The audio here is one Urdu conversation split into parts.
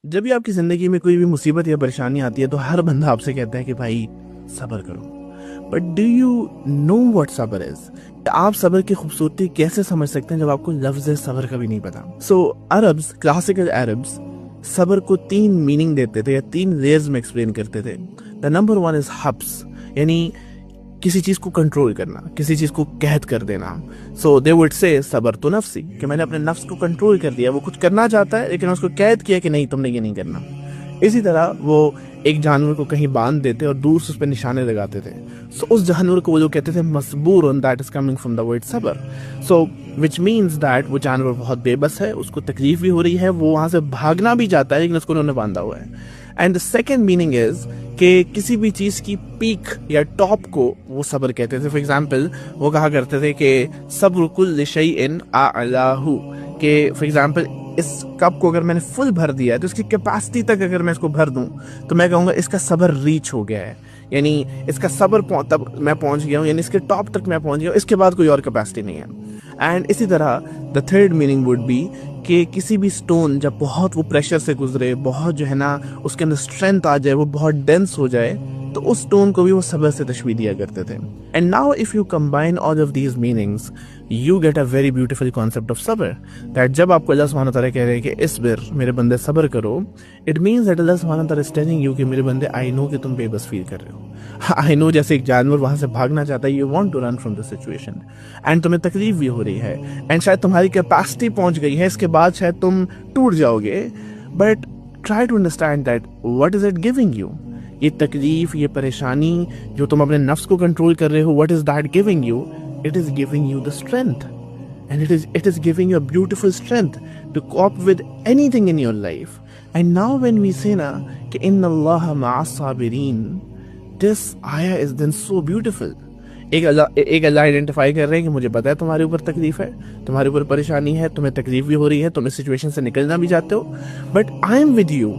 جب بھی آپ کی زندگی میں کوئی بھی مصیبت یا پریشانی آتی ہے تو ہر بندہ آپ سے کہتا ہے کہ بھائی صبر کرو، but do you know what صبر از؟ آپ صبر کی خوبصورتی کیسے سمجھ سکتے ہیں جب آپ کو لفظ صبر کا بھی نہیں پتا؟ سو عربز، کلاسیکل عربز صبر کو 3 میننگ دیتے تھے یا 3 لیئرز میں ایکسپلین کرتے تھے. دا نمبر 1 از حبس، یعنی کسی چیز کو کنٹرول کرنا، کسی چیز کو قید کر دینا. سو دے وڈ سے صبر تو نفسی، کہ میں نے اپنے نفس کو کنٹرول کر دیا، وہ کچھ کرنا چاہتا ہے لیکن اس کو قید کیا کہ نہیں تم نے یہ نہیں کرنا. اسی طرح وہ ایک جانور کو کہیں باندھ دیتے اور دور سے اس پہ نشانے لگاتے تھے. سو اس جانور کو وہ جو کہتے تھے مصبور، that is coming from the word صبر. سو وچ مینس دیٹ وہ جانور بہت بے بس ہے، اس کو تکلیف بھی ہو رہی ہے، وہ وہاں سے بھاگنا بھی چاہتا ہے لیکن اس کو انہوں نے باندھا ہوا ہے. And the second meaning is کہ کسی بھی چیز کی پیک یا ٹاپ کو وہ صبر کہتے تھے. فار ایگزامپل وہ کہا کرتے تھے کہ صبر کل شیء اعلاہ، کہ فار ایگزامپل اس کپ کو اگر میں نے فل بھر دیا ہے تو اس کی کیپیسٹی تک اگر میں اس کو بھر دوں تو میں کہوں گا اس کا صبر ریچ ہو گیا ہے، یعنی اس کا صبر تب میں پہنچ گیا ہوں، یعنی اس کے ٹاپ تک میں پہنچ گیا ہوں، اس کے بعد کوئی اور کیپیسٹی نہیں ہے. اینڈ اسی طرح the third meaning would be کہ کسی بھی سٹون جب بہت وہ پریشر سے گزرے، بہت جو ہے نا اس کے اندر اسٹرینتھ آ جائے، وہ بہت ڈینس ہو جائے، تو اس سٹون کو بھی وہ صبر سے تشبیہ دیا کرتے تھے. And now if you combine all of these meanings you get a very beautiful concept of صبر. دیٹ جب آپ کو اللہ سبحانہ تعالیٰ کہہ رہے ہیں کہ اصبر، میرے بندے صبر کرو، اٹ مینس دیٹ اللہ سبحانہ تعالیٰ از ٹیلنگ یو کہ میرے بندے آئی نو کہ تم بے بس فیل کر رہے ہو. آئی نو جیسے ایک جانور وہاں سے بھاگنا چاہتا ہے، you want to run from the situation, and تمہیں تکلیف بھی ہو رہی ہے، اینڈ شاید تمہاری کیپیسٹی پہنچ گئی ہے، اس کے بعد شاید تم ٹوٹ جاؤ گے، but try to understand that what is it giving you. یہ تکلیف، یہ پریشانی جو تم اپنے نفس کو کنٹرول کر رہے ہو، what is that giving you? It is giving you the strength, and it is giving you a beautiful strength to cope with anything in your life. And now when we say na کہ ان اللہ مع الصابرین، this ayah is then so beautiful. ایک اللہ آئیڈینٹیفائی کر رہے ہیں کہ مجھے پتا ہے تمہارے اوپر تکلیف ہے، تمہارے اوپر پریشانی ہے، تمہیں تکلیف بھی ہو رہی ہے، تم اس سچویشن سے نکلنا بھی چاہتے ہو، but I am with you.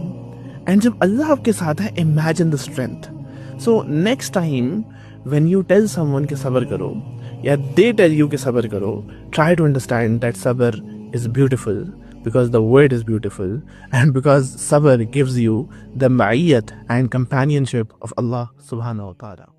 And جب اللہ آپ کے ساتھ ہے، imagine the strength. So next time when you tell someone کہ صبر کرو، یا they tell you کہ صبر کرو، try to understand that صبر is beautiful because the word is beautiful and because صبر gives you the معیت and companionship of Allah subhanahu wa ta'ala.